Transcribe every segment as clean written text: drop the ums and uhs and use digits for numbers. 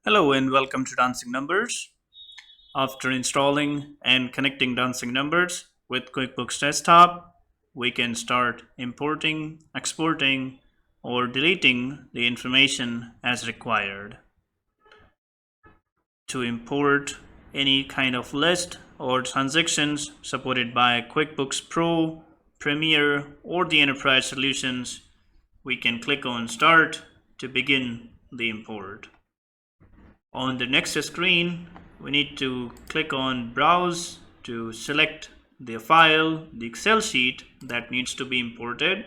Hello and welcome to Dancing Numbers. After installing and connecting Dancing Numbers with QuickBooks Desktop, we can start importing, exporting, or deleting the information as required. To import any kind of list or transactions supported by QuickBooks Pro, Premier, or the Enterprise Solutions, we can click on Start to begin the import. On the next screen, we need to click on Browse to select the file, the Excel sheet that needs to be imported.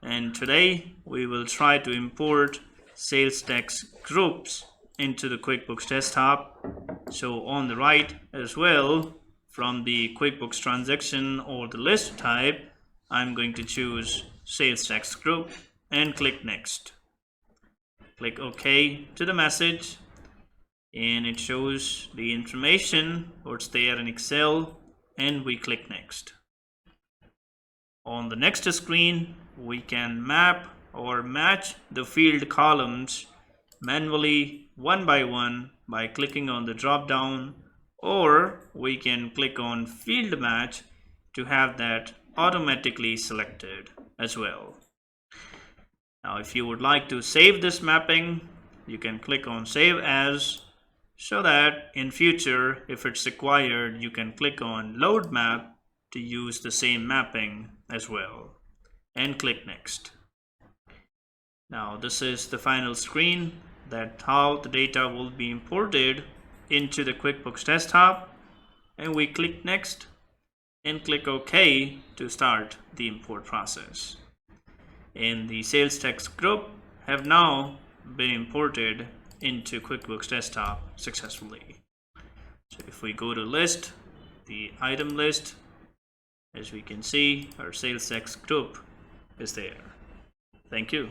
And today we will try to import sales tax groups into the QuickBooks Desktop. So on the right as well, from the QuickBooks transaction or the list type, I'm going to choose sales tax group and click Next. Click OK to the message, and it shows the information what's there in Excel, and we click Next. On the next screen, we can map or match the field columns manually one by one by clicking on the drop down, or we can click on Field Match to have that automatically selected as well. Now if you would like to save this mapping, you can click on Save As, so that in future, if it's required, you can click on Load Map to use the same mapping as well, and click Next. Now this is the final screen that how the data will be imported into the QuickBooks Desktop, and we click Next and click OK to start the import process. And the sales tax group have now been imported into QuickBooks Desktop successfully. So if we go to list, the item list, as we can see, our sales tax group is there. Thank you.